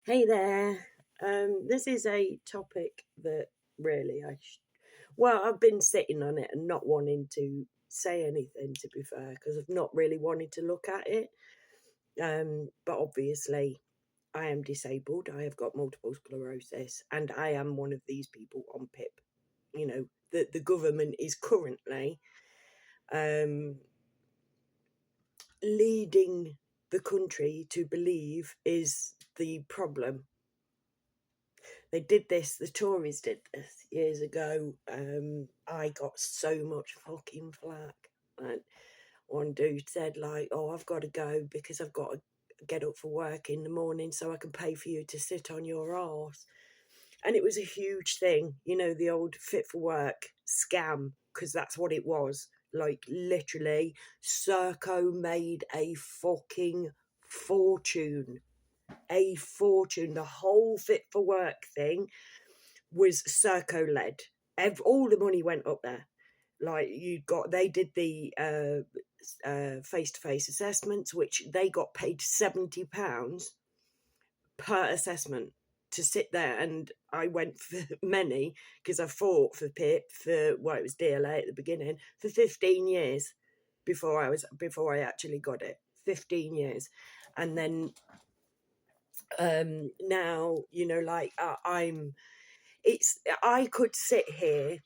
Hey there. This is a topic that really well, I've been sitting on it and not wanting to say anything, to be fair, because I've not really wanted to look at it. But obviously, I am disabled. I have got multiple sclerosis, and I am one of these people on PIP. That the government is currently um, leading the country to believe is the problem. They did this, the Tories did this years ago. I got so much fucking flack. And one dude said, like, oh, I've got to go because I've got to get up for work in the morning so I can pay for you to sit on your arse. And it was a huge thing, the old fit for work scam, because that's what it was. Like, literally, Serco made a fucking fortune. A fortune. The whole fit for work thing was Serco led. All the money went up there. Like they did the face-to-face assessments, which they got paid £70 per assessment to sit there, and I went for many because I fought for PIP it was DLA at the beginning for 15 years before I actually got it. 15 years, and then now I could sit here.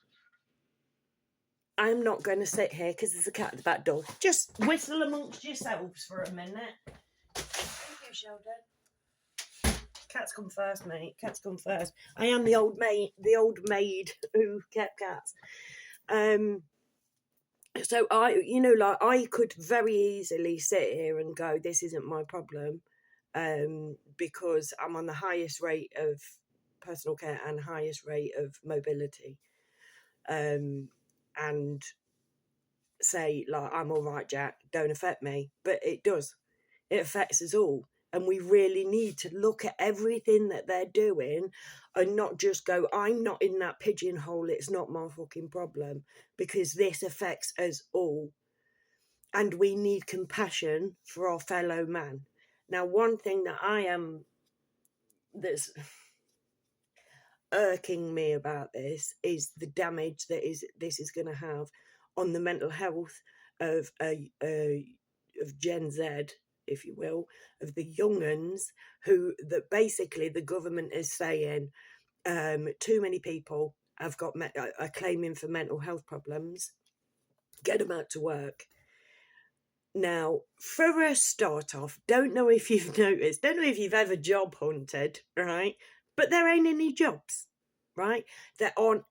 I'm not going to sit here because there's a cat at the back door. Just whistle amongst yourselves for a minute. Thank you, Sheldon. Cats come first, mate. Cats come first. I am the old maid who kept cats. So I could very easily sit here and go, this isn't my problem, because I'm on the highest rate of personal care and highest rate of mobility. And say, like, I'm all right, Jack, don't affect me. But it does. It affects us all. And we really need to look at everything that they're doing and not just go, I'm not in that pigeonhole, it's not my fucking problem, because this affects us all. And we need compassion for our fellow man. Now, one thing that's irking me about this is the damage this is going to have on the mental health of of Gen Z, if you will, of the young uns that basically the government is saying too many people are claiming for mental health problems. Get them out to work. Now, for a start off, don't know if you've noticed, don't know if you've ever job hunted, right? But there ain't any jobs, right? There aren't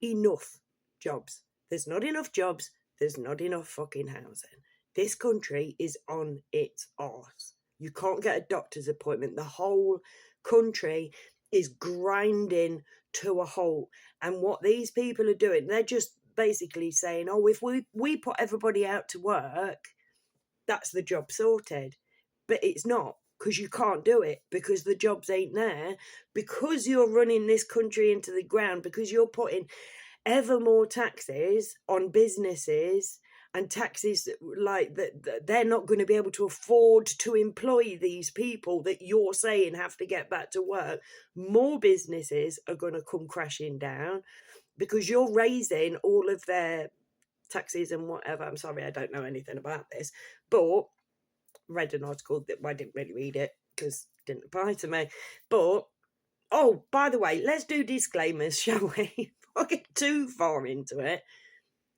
enough jobs. There's not enough jobs. There's not enough fucking housing. This country is on its arse. You can't get a doctor's appointment. The whole country is grinding to a halt. And what these people are doing, they're just basically saying, oh, if we put everybody out to work, that's the job sorted. But it's not, because you can't do it, because the jobs ain't there, because you're running this country into the ground, because you're putting ever more taxes on businesses, and taxes like that they're not going to be able to afford to employ these people that you're saying have to get back to work. More businesses are going to come crashing down because you're raising all of their taxis and whatever. I'm sorry, I don't know anything about this, but read an article that I didn't really read it because it didn't apply to me. But oh, by the way, let's do disclaimers, shall we? I'll get too far into it.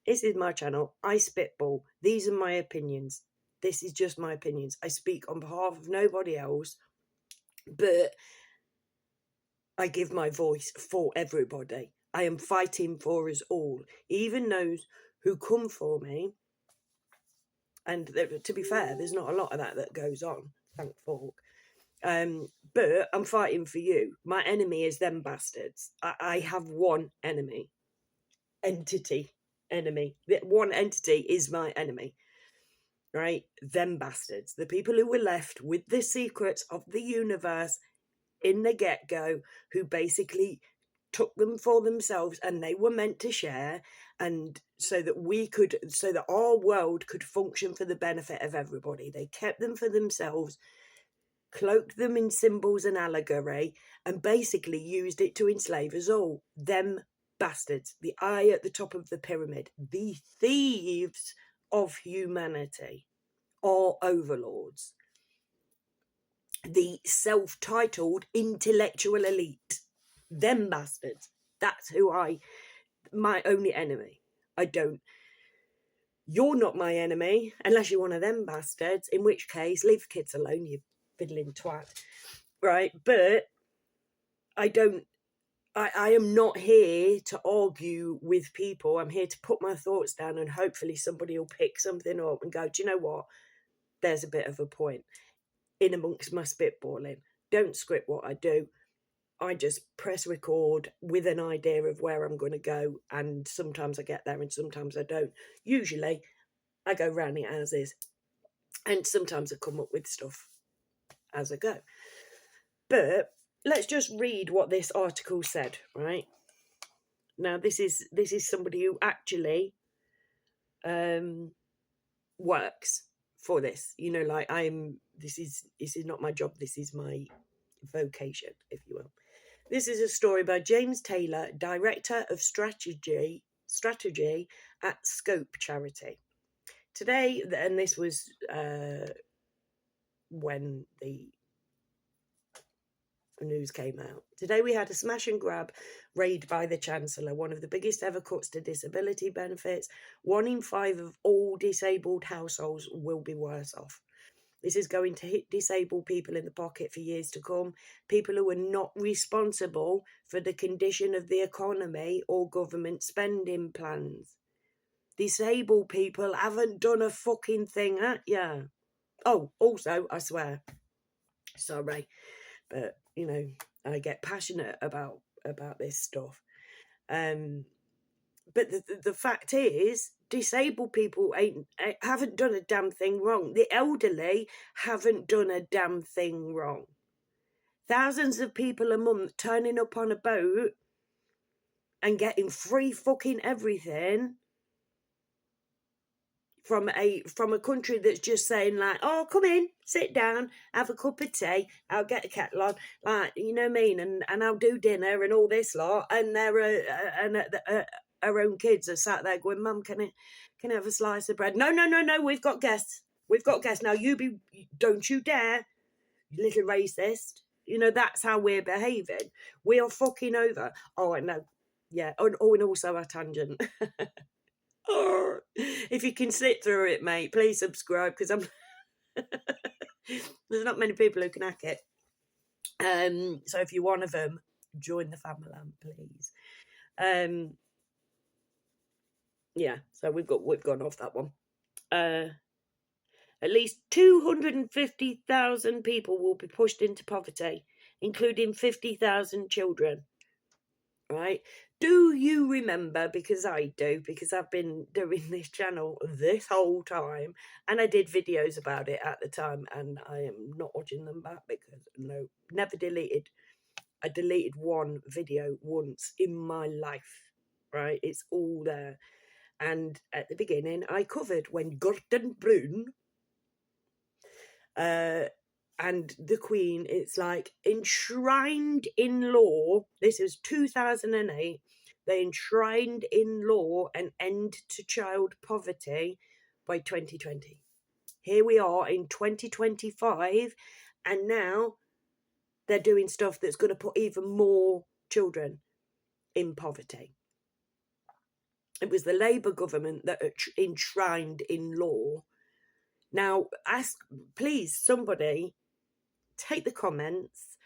This is my channel. I spitball. These are my opinions. This is just my opinions. I speak on behalf of nobody else, but I give my voice for everybody. I am fighting for us all, even those who come for me. And to be fair, there's not a lot of that goes on, thank fuck. But I'm fighting for you. My enemy is them bastards. I have one enemy. Enemy. One entity is my enemy. Right? Them bastards. The people who were left with the secrets of the universe in the get-go, who basically took them for themselves and they were meant to share, and so that our world could function for the benefit of everybody. They kept them for themselves. cloaked them in symbols and allegory, and basically used it to enslave us all. Them bastards, the eye at the top of the pyramid, the thieves of humanity, are overlords. The self-titled intellectual elite, them bastards. That's who my only enemy. You're not my enemy unless you're one of them bastards, in which case leave kids alone, you fiddling twat. Right? But I am not here to argue with people. I'm here to put my thoughts down, and hopefully somebody will pick something up and go, do you know what? There's a bit of a point. In amongst my spitballing. Don't script what I do. I just press record with an idea of where I'm going to go, and sometimes I get there and sometimes I don't. Usually I go round it as is, and sometimes I come up with stuff as I go. But let's just read what this article said, right? Now this is somebody who actually works for this. You know, like this is not my job, this is my vocation, if you will. This is a story by James Taylor, Director of Strategy at Scope Charity. Today, and this was when the news came out. Today we had a smash and grab raid by the Chancellor, one of the biggest ever cuts to disability benefits. 1 in 5 of all disabled households will be worse off. This is going to hit disabled people in the pocket for years to come, people who are not responsible for the condition of the economy or government spending plans. Disabled people haven't done a fucking thing at ya. Oh, also, I swear, sorry, but, you know, I get passionate about this stuff. But the fact is, disabled people haven't done a damn thing wrong. The elderly haven't done a damn thing wrong. Thousands of people a month turning up on a boat and getting free fucking everything from a country that's just saying, like, oh, come in, sit down, have a cup of tea, I'll get a kettle on, like, you know what I mean, and I'll do dinner and all this lot, and our own kids are sat there going, Mum, can I have a slice of bread? No, we've got guests. Now don't you dare, you little racist. You know, that's how we're behaving. We are fucking over. Oh, I know. Yeah. Oh, and also a tangent. Oh, if you can sit through it, mate, please subscribe, because there's not many people who can hack it. So if you're one of them, join the family, please. Yeah, so we've gone off that one. At least 250,000 people will be pushed into poverty, including 50,000 children. Right? Do you remember, because I do, because I've been doing this channel this whole time, and I did videos about it at the time, and I am not watching them back because, no, never deleted. I deleted one video once in my life, right? It's all there. And at the beginning, I covered when Gordon Brown and the Queen, it's like enshrined in law. This was 2008. They enshrined in law an end to child poverty by 2020. Here we are in 2025, and now they're doing stuff that's going to put even more children in poverty. It was the Labour government that enshrined in law. Now, please, somebody take the comments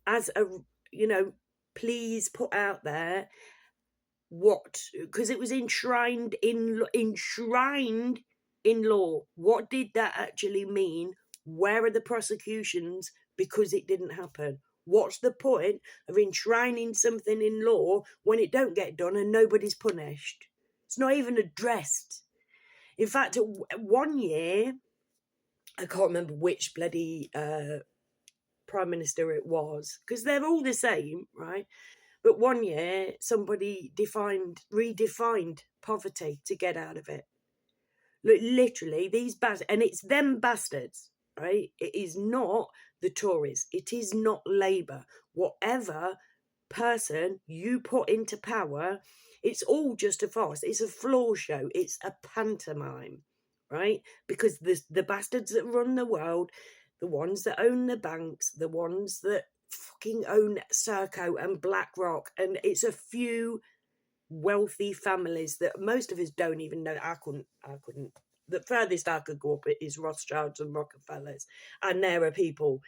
as a, you know, please put out there what, because it was enshrined in law. What did that actually mean? Where are the prosecutions because it didn't happen? What's the point of enshrining something in law when it don't get done and nobody's punished? It's not even addressed. In fact, 1 year, I can't remember which bloody Prime Minister it was, because they're all the same, right? But 1 year, somebody redefined poverty to get out of it. Look, literally, these bastards, and it's them bastards, right? It is not the Tories. It is not Labour. Whatever person you put into power, it's all just a farce. It's a floor show. It's a pantomime, right? Because the bastards that run the world, the ones that own the banks, the ones that fucking own Serco and BlackRock, and it's a few wealthy families that most of us don't even know. I couldn't. The furthest I could go up is Rothschilds and Rockefellers, and there are people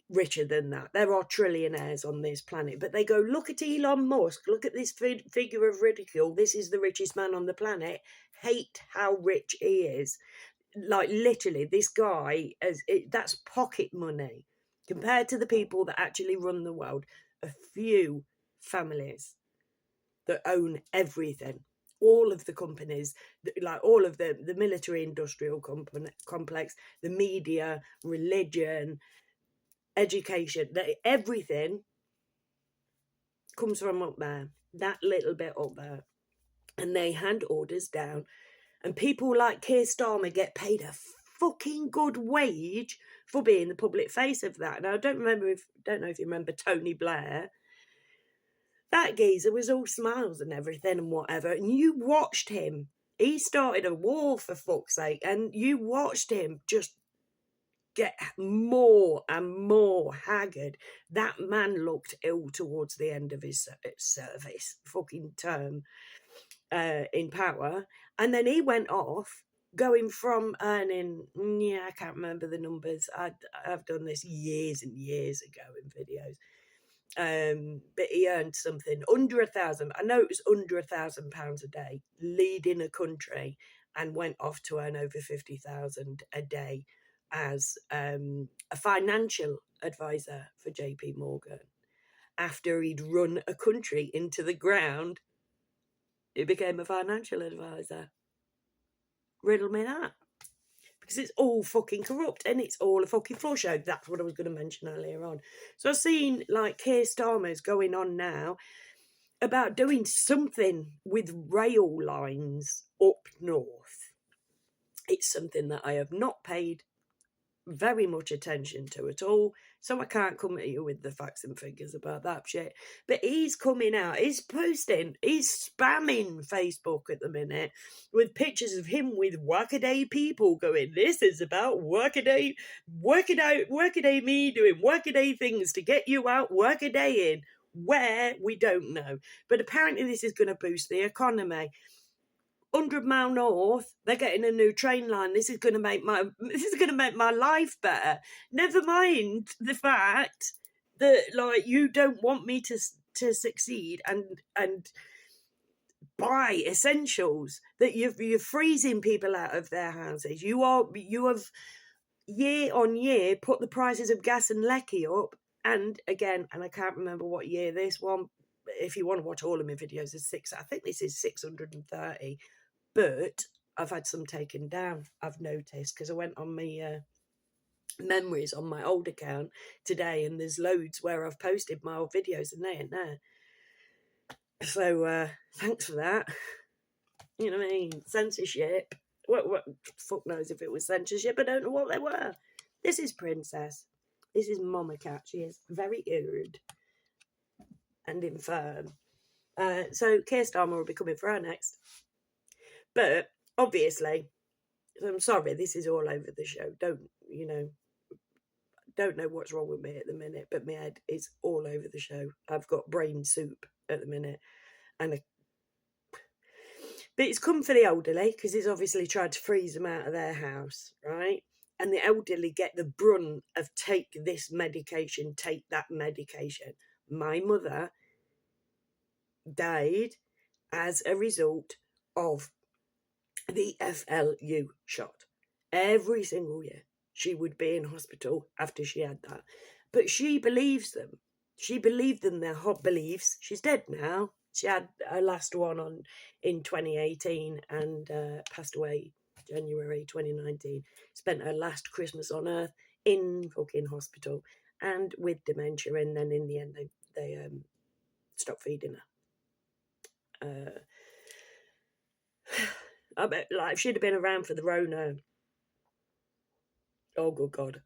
richer than that. There are trillionaires on this planet, but they go, look at Elon Musk, look at this figure of ridicule. This is the richest man on the planet. Hate how rich he is. Like, literally, this guy, that's pocket money compared to the people that actually run the world. A few families that own everything, all of the companies, like all of the military industrial complex, the media, religion, education, everything comes from up there, that little bit up there. And they hand orders down, and people like Keir Starmer get paid a fucking good wage for being the public face of that. Now, I don't know if you remember Tony Blair. That geezer was all smiles and everything and whatever, and you watched him. He started a war, for fuck's sake, and you watched him just get more and more haggard. That man looked ill towards the end of his service, fucking term in power. And then he went off, going from earning, I can't remember the numbers. I've done this years and years ago in videos. But he earned something under 1,000. I know it was under £1,000 a day, leading a country, and went off to earn over 50,000 a day as a financial advisor for JP Morgan. After he'd run a country into the ground, he became a financial advisor. Riddle me that. Because it's all fucking corrupt and it's all a fucking floor show. That's what I was going to mention earlier on. So I've seen like Keir Starmer's going on now about doing something with rail lines up north. It's something that I have not paid very much attention to at all, so I can't come at you with the facts and figures about that shit. But he's coming out, he's posting, he's spamming Facebook at the minute with pictures of him with workaday people going, this is about workaday me doing workaday things to get you out workaday in, where we don't know. But apparently this is going to boost the economy. 100 Mile North, they're getting a new train line. This is going to make my life better. Never mind the fact that, like, you don't want me to succeed and buy essentials, that you're freezing people out of their houses. You have year on year put the prices of gas and lecky up, and again, and I can't remember what year this one. If you want to watch all of my videos, I think this is 630. But I've had some taken down, I've noticed, because I went on my memories on my old account today, and there's loads where I've posted my old videos and they ain't there. So thanks for that. You know what I mean? Censorship. What fuck knows if it was censorship? I don't know what they were. This is Princess. This is Mama Cat. She is very irred and infirm. So Keir Starmer will be coming for her next. But obviously, I'm sorry, this is all over the show. Don't know what's wrong with me at the minute, but my head is all over the show. I've got brain soup at the minute. But it's come for the elderly, because he's obviously tried to freeze them out of their house, right? And the elderly get the brunt of take this medication, take that medication. My mother died as a result of the FLU shot. Every single year she would be in hospital after she had that. But she believes them. She believed them, their hot beliefs. She's dead now. She had her last one in 2018 and passed away January 2019. Spent her last Christmas on Earth in fucking hospital and with dementia, and then in the end they stopped feeding her. I bet, like, if she'd have been around for the Rona, Oh, good God.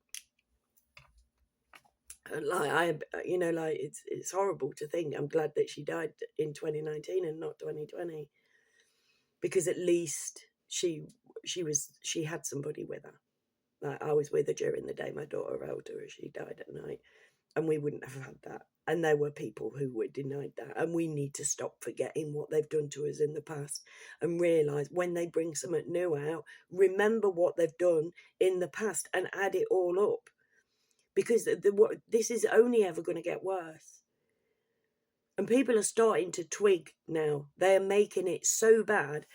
Like like it's horrible to think. I'm glad that she died in 2019 and not 2020, because at least she had somebody with her. Like, I was with her during the day. My daughter held her as she died at night, and we wouldn't have had that. And there were people who were denied that, and we need to stop forgetting what they've done to us in the past and realise when they bring something new out, remember what they've done in the past and add it all up, because this is only ever going to get worse. And people are starting to twig now. They are making it so bad.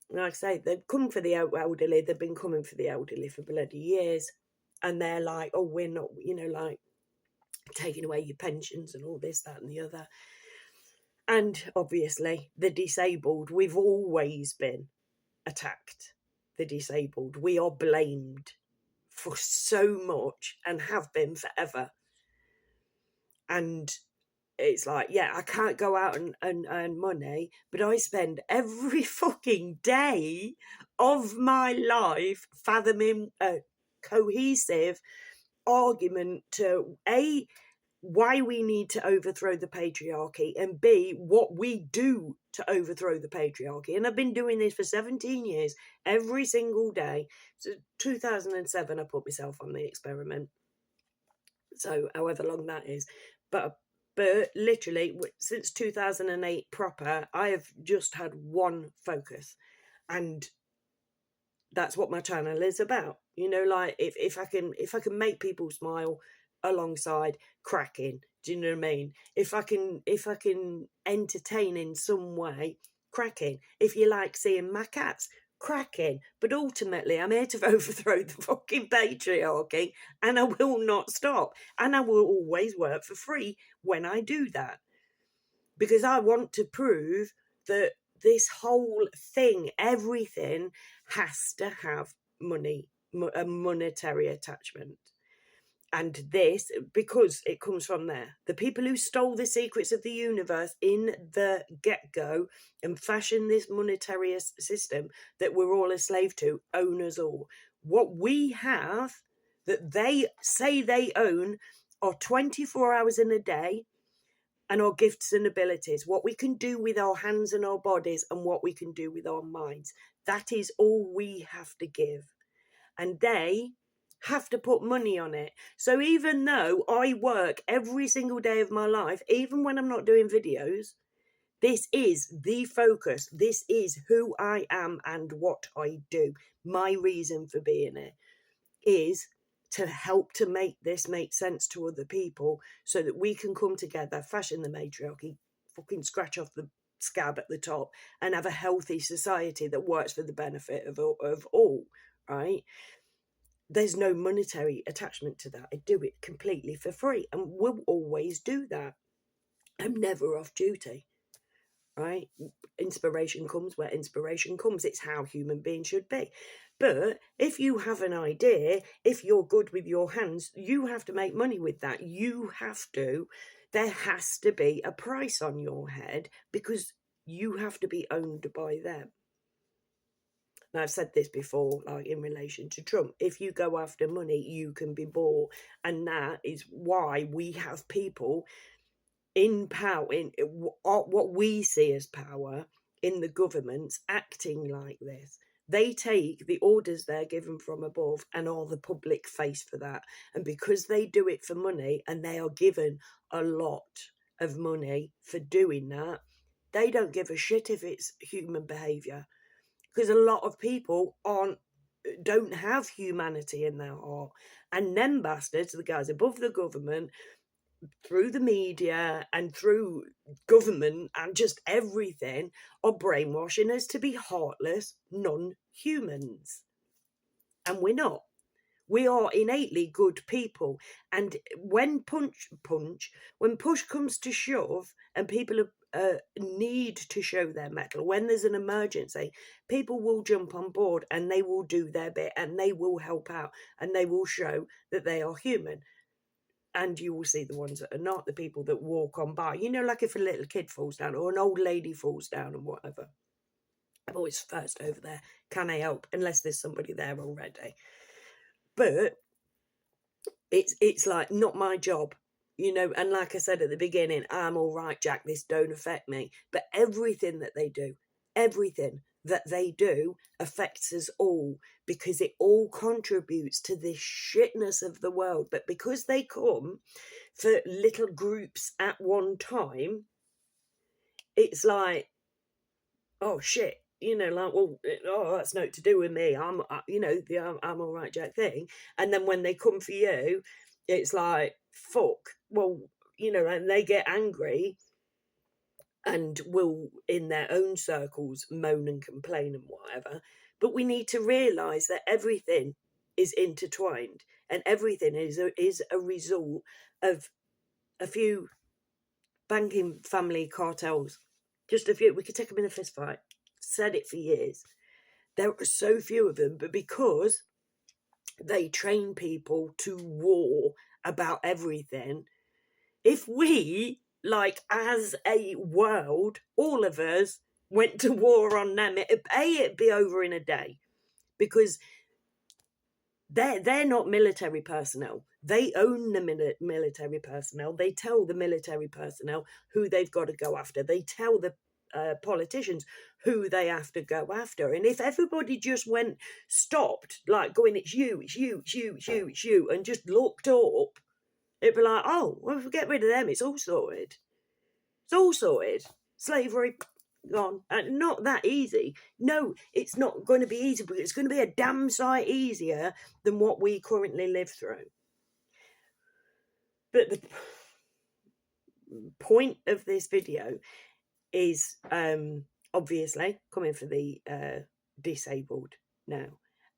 Like I say, they've come for the elderly. They've been coming for the elderly for bloody years. And they're like, oh, we're not, like taking away your pensions and all this, that and the other. And obviously, the disabled, we've always been attacked. The disabled, we are blamed for so much and have been forever. And it's like, yeah, I can't go out and earn money, but I spend every fucking day of my life fathoming a cohesive argument to A, why we need to overthrow the patriarchy, and B, what we do to overthrow the patriarchy. And I've been doing this for 17 years, every single day. So 2007, I put myself on the experiment. So however long that is. But literally, since 2008 proper, I have just had one focus. And that's what my channel is about. Like if I can make people smile alongside cracking, do you know what I mean? If I can entertain in some way, cracking. If you like seeing my cats, cracking. But ultimately, I'm here to overthrow the fucking patriarchy, and I will not stop. And I will always work for free when I do that, because I want to prove that this whole thing, everything has to have money, a monetary attachment. And this, because it comes from there. The people who stole the secrets of the universe in the get-go and fashioned this monetary system that we're all a slave to, own us all. What we have that they say they own are 24 hours in a day, and our gifts and abilities, what we can do with our hands and our bodies, and what we can do with our minds. That is all we have to give. And they have to put money on it. So even though I work every single day of my life, even when I'm not doing videos, this is the focus. This is who I am and what I do. My reason for being here is to help to make this make sense to other people, so that we can come together, fashion the matriarchy, fucking scratch off the scab at the top, and have a healthy society that works for the benefit of all, right? There's no monetary attachment to that. I do it completely for free, and will always do that. I'm never off duty, right? Inspiration comes where inspiration comes. It's how human beings should be. But if you have an idea, if you're good with your hands, you have to make money with that. There has to be a price on your head, because you have to be owned by them. Now, I've said this before, like in relation to Trump. If you go after money, you can be bought. And that is why we have people in power, in what we see as power in the governments, acting like this. They take the orders they're given from above and are the public face for that. And because they do it for money, and they are given a lot of money for doing that, they don't give a shit if it's human behaviour. Because a lot of people don't have humanity in their heart. And them bastards, the guys above the government, through the media and through government and just everything, are brainwashing us to be heartless non-humans. And we're not. We are innately good people. And when when push comes to shove, and people need to show their mettle, when there's an emergency, people will jump on board, and they will do their bit, and they will help out, and they will show that they are human. And you will see the ones that are not, the people that walk on by. Like if a little kid falls down, or an old lady falls down, and whatever. I'm always first over there. Can I help? Unless there's somebody there already. But it's like not my job, you know. And like I said at the beginning, I'm all right, Jack, this don't affect me. But everything that they do, everything that they do affects us all, because it all contributes to this shitness of the world. But because they come for little groups at one time, it's like, oh shit, you know, like, well, oh, that's not to do with me. You know, the I'm all right, Jack thing. And then when they come for you, it's like, fuck. Well, you know, and they get angry and will, in their own circles, moan and complain and whatever. But we need to realise that everything is intertwined, and everything is a result of a few banking family cartels. Just a few. We could take them in a fist fight. Said it for years. There are so few of them, but because they train people to war about everything, if we, like, as a world, all of us went to war on them, it'd be over in a day, because they're not military personnel. They own the military personnel. They tell the military personnel who they've got to go after. They tell the politicians who they have to go after. And if everybody just stopped, like going, it's you, it's you, it's you, it's you, it's you, and just looked up, it'd be like, oh, well, if we get rid of them, it's all sorted. It's all sorted. Slavery, gone. And not that easy. No, it's not going to be easy, but it's going to be a damn sight easier than what we currently live through. But the point of this video is obviously coming for the disabled now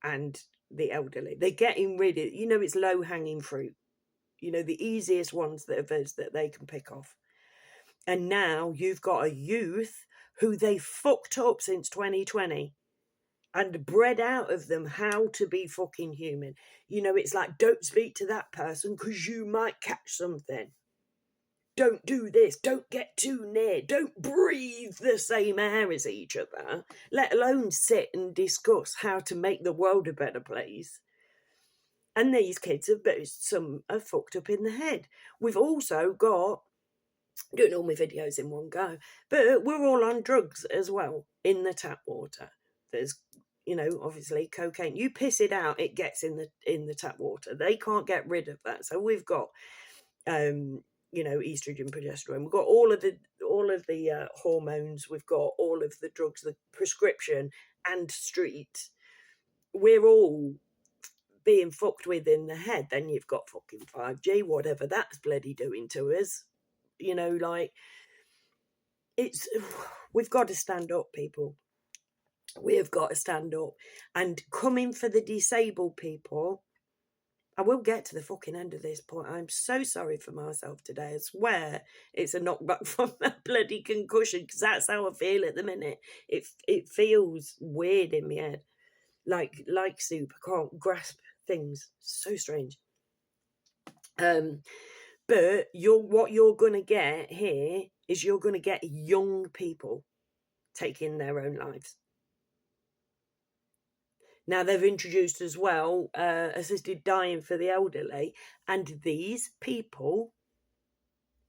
and the elderly. They're getting rid of, you know, it's low-hanging fruit. You know, the easiest ones that they can pick off. And now you've got a youth who they fucked up since 2020 and bred out of them how to be fucking human. You know, it's like, don't speak to that person because you might catch something. Don't do this. Don't get too near. Don't breathe the same air as each other, let alone sit and discuss how to make the world a better place. And these kids some are fucked up in the head. We've also got, doing all my videos in one go, but we're all on drugs as well in the tap water. There's, you know, obviously cocaine. You piss it out, it gets in the tap water. They can't get rid of that. So we've got, you know, estrogen, progesterone. We've got all of the hormones. We've got all of the drugs, the prescription and street. We're all being fucked with in the head. Then you've got fucking 5G, whatever that's bloody doing to us. You know, like, we've got to stand up, people. We have got to stand up. And coming for the disabled people, I will get to the fucking end of this point. I'm so sorry for myself today. I swear it's a knockback from that bloody concussion, because that's how I feel at the minute. It feels weird in my head. Like soup. I can't grasp things. So strange. But what you're going to get here is you're going to get young people taking their own lives. Now, they've introduced as well assisted dying for the elderly, and these people,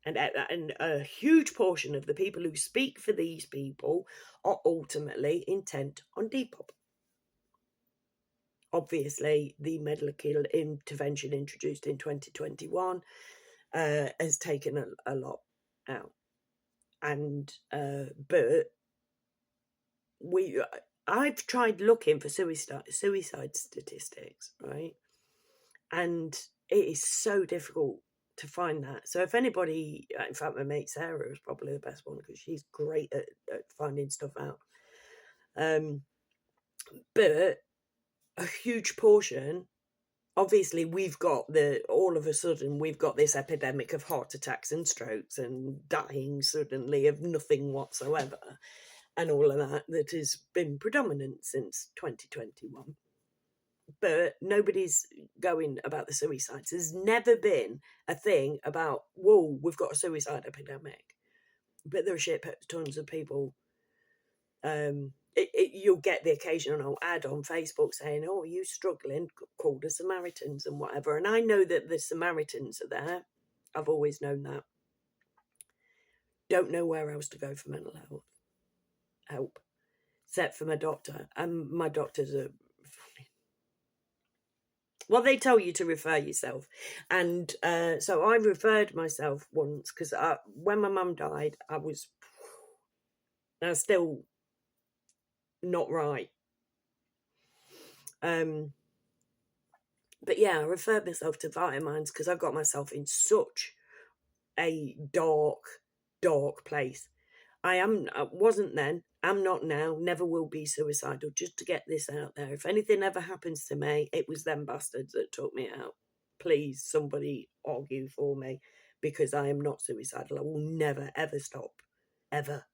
and a huge portion of the people who speak for these people are ultimately intent on Depop. Obviously, the medical intervention introduced in 2021 has taken a lot out. And but I've tried looking for suicide statistics, right? And it is so difficult to find that. So if anybody, in fact, my mate Sarah is probably the best one, because she's great at finding stuff out. But a huge portion, obviously, all of a sudden, we've got this epidemic of heart attacks and strokes and dying suddenly of nothing whatsoever, and all of that has been predominant since 2021. But nobody's going about the suicides. There's never been a thing about, whoa, we've got a suicide epidemic. But there are shit tons of people you'll get the occasional ad on Facebook saying, "Oh, are you struggling? Call the Samaritans," and whatever. And I know that the Samaritans are there. I've always known that. Don't know where else to go for mental health help, except for my doctor. And my doctors are, well, they tell you to refer yourself. And so I referred myself once because when my mum died, I was still not right. But yeah, I referred myself to Vitamins because I got myself in such a dark place. I wasn't then, I'm not now, never will be suicidal, just to get this out there. If anything ever happens to me, it was them bastards that took me out. Please, somebody argue for me, because I am not suicidal. I will never, ever stop. Ever.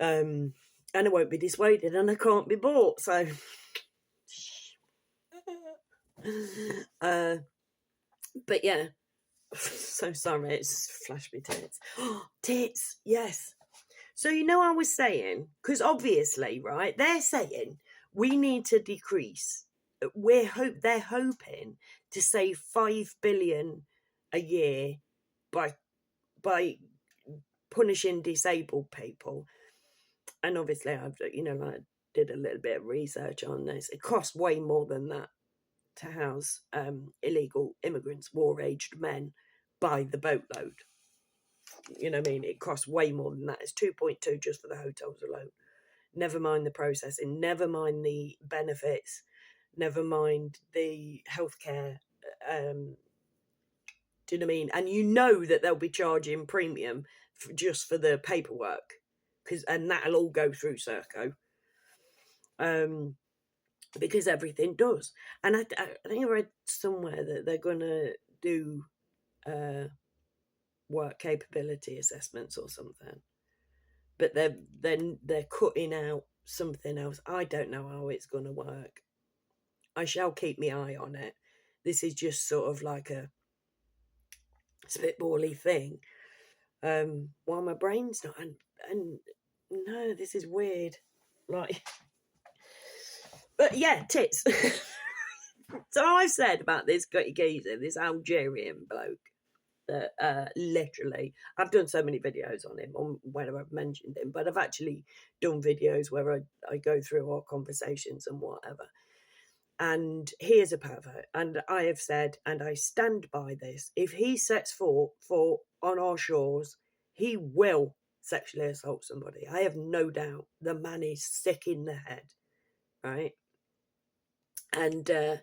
And I won't be dissuaded, and I can't be bought, so... but yeah, so sorry, it's flashed me tits. Tits, yes. So I was saying, because obviously, right, they're saying we need to decrease. They're hoping to save 5 billion a year by punishing disabled people. And obviously, I did a little bit of research on this. It costs way more than that to house illegal immigrants, war-aged men, by the boatload. You know what I mean? It costs way more than that. It's 2.2 just for the hotels alone. Never mind the processing, never mind the benefits, never mind the healthcare. Do you know what I mean? And you know that they'll be charging premium just for the paperwork, and that'll all go through Serco. Because everything does. And I think I read somewhere that they're going to do work capability assessments or something. But they're cutting out something else. I don't know how it's going to work. I shall keep my eye on it. This is just sort of like a spitbally thing. While my brain's not, and no, this is weird. Right. But yeah, tits. So I've said about this geezer, this Algerian bloke, that literally, I've done so many videos on him, where I've mentioned him, but I've actually done videos where I go through our conversations and whatever. And he is a pervert, and I have said, and I stand by this, if he sets foot on our shores, he will sexually assault somebody. I have no doubt. The man is sick in the head, right? And I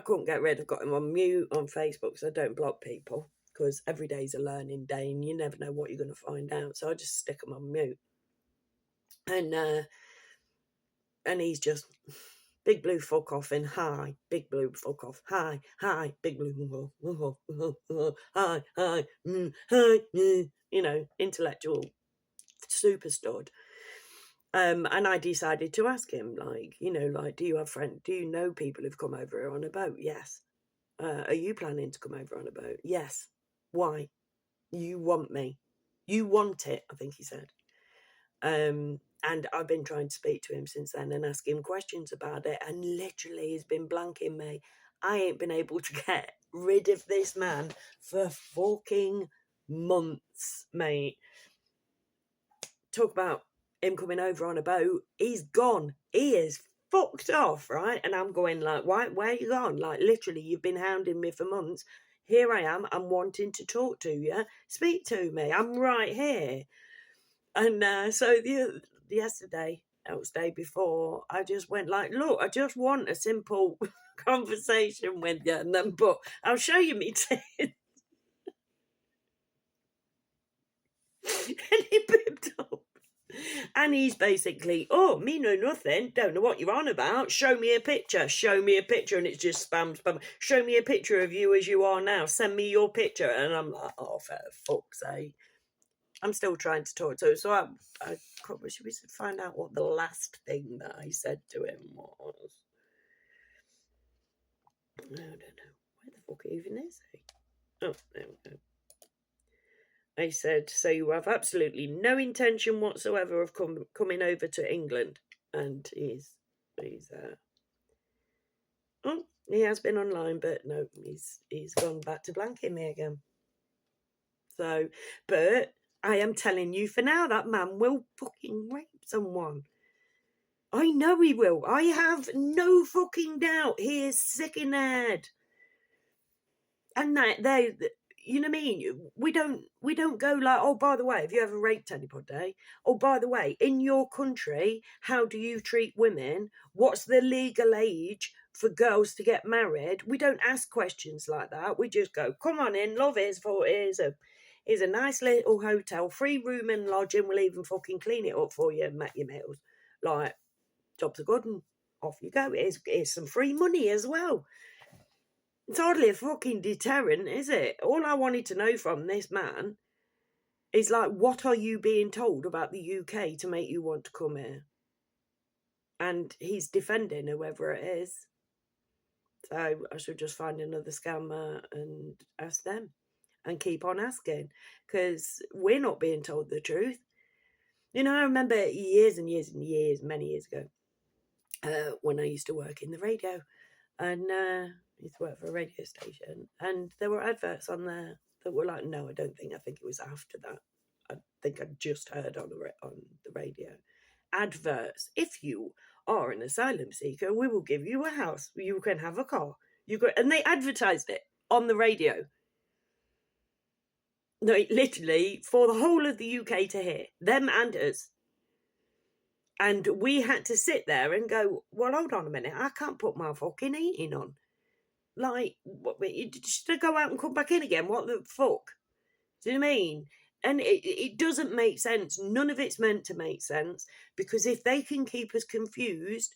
couldn't get rid. I've got him on mute on Facebook, so I don't block people, because every day's a learning day and you never know what you're going to find out. So I just stick them on mute. And he's just big blue fuck off and hi, big blue fuck off, hi, big blue hi, hi, intellectual super stud. And I decided to ask him, do you have friends? Do you know people who've come over here on a boat? Yes. Are you planning to come over on a boat? Yes. Why? You want me. You want it, I think he said. And I've been trying to speak to him since then and ask him questions about it, and literally he's been blanking me. I ain't been able to get rid of this man for fucking months, mate. Talk about him coming over on a boat. He's gone. He is fucked off, right? And I'm going like, why? Where are you gone? Like, literally, you've been hounding me for months. Here I am. I'm wanting to talk to you. Speak to me. I'm right here. And so yesterday, that was the day before, I just went like, look, I just want a simple conversation with you, and then, but I'll show you me tits. And he picked up. And he's basically, oh, me know nothing, don't know what you're on about, show me a picture, and it's just spam, show me a picture of you as you are now, send me your picture. And I'm like, oh, for fuck's sake. I'm still trying to talk to him, so I probably should find out what the last thing that I said to him was. I don't know. Where the fuck even is he? Oh, there we go. They said, so you have absolutely no intention whatsoever of coming over to England. And he's oh, he has been online, but no, he's gone back to blanking me again. So, but I am telling you for now, that man will fucking rape someone. I know he will. I have no fucking doubt. He is sick in the head. And they, you know what I mean? We don't go like, oh, by the way, have you ever raped anybody? Oh, by the way, in your country, how do you treat women? What's the legal age for girls to get married? We don't ask questions like that. We just go, come on in, love, here's a nice little hotel, free room and lodging. We'll even fucking clean it up for you and make your meals. Like, jobs are good and off you go. Here's some free money as well. It's hardly a fucking deterrent, is it? All I wanted to know from this man is like, what are you being told about the UK to make you want to come here? And he's defending whoever it is. So I should just find another scammer and ask them and keep on asking, because we're not being told the truth. You know, I remember years and years and years, many years ago, when I used to work in the radio, and I used to work for a radio station, and there were adverts on there that were like, no, I think it was after that. I think I just heard on the radio. Adverts. If you are an asylum seeker, we will give you a house. You can have a car. And they advertised it on the radio. No, literally for the whole of the UK to hear, them and us. And we had to sit there and go, well, hold on a minute, I can't put my fucking heating on. Like, just to go out and come back in again, what the fuck? Do you know what I mean? And it doesn't make sense. None of it's meant to make sense, because if they can keep us confused,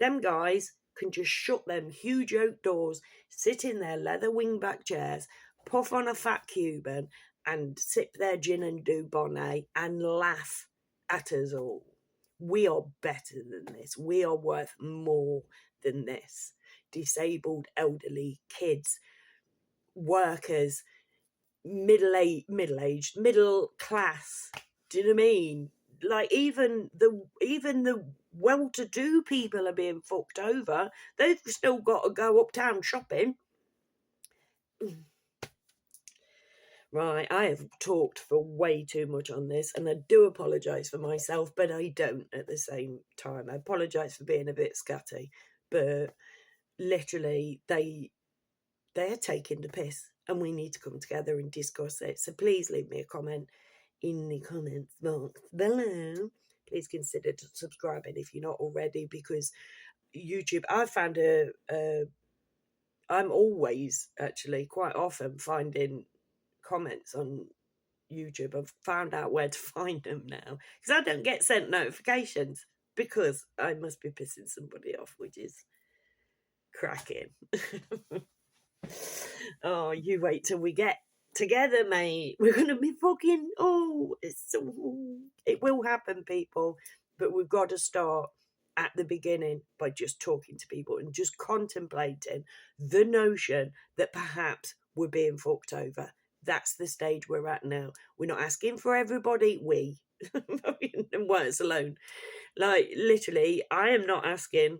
them guys can just shut them huge oak doors, sit in their leather wingback chairs, puff on a fat Cuban, and sip their gin and do bonnet and laugh at us all. We are better than this. We are worth more than this. Disabled, elderly, kids, workers, middle-aged, middle class. Do you know what I mean? Like, even the well-to-do people are being fucked over. They've still got to go uptown shopping. Right, I have talked for way too much on this, and I do apologise for myself, but I don't at the same time. I apologise for being a bit scatty, but literally they are taking the piss, and we need to come together and discuss it. So please leave me a comment in the comments box below. Please consider subscribing if you're not already, because YouTube, I found I'm always actually quite often finding comments on YouTube. I've found out where to find them now, because I don't get sent notifications, because I must be pissing somebody off, which is cracking. Oh, you wait till we get together, mate. We're gonna be fucking, it will happen, people, but we've got to start at the beginning by just talking to people and just contemplating the notion that perhaps we're being fucked over. That's the stage we're at now. We're not asking for everybody. We words alone. Like, literally, I am not asking.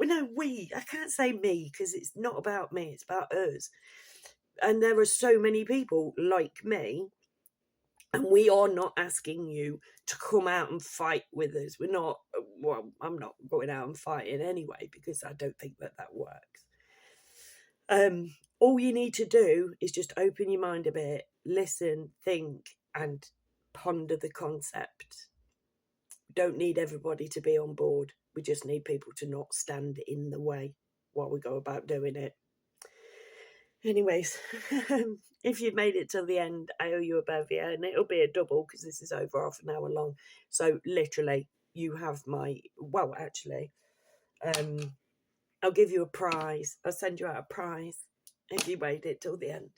No, we. I can't say me, because it's not about me. It's about us. And there are so many people like me, and we are not asking you to come out and fight with us. We're not. Well, I'm not going out and fighting anyway, because I don't think that works. All you need to do is just open your mind a bit, listen, think, and ponder the concept. We don't need everybody to be on board. We just need people to not stand in the way while we go about doing it. Anyways, if you've made it till the end, I owe you a bevy, and it'll be a double, because this is over half an hour long. So literally, you have I'll give you a prize. I'll send you out a prize if you made it till the end.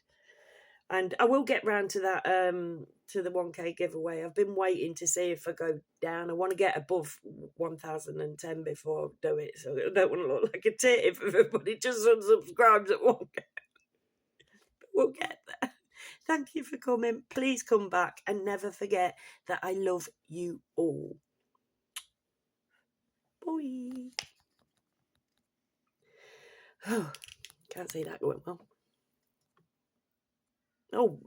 And I will get round to that, to the 1K giveaway. I've been waiting to see if I go down. I want to get above 1,010 before I do it, so I don't want to look like a tit if everybody just unsubscribes at 1K. But we'll get there. Thank you for coming. Please come back and never forget that I love you all. Bye. Can't say that went well. Oh.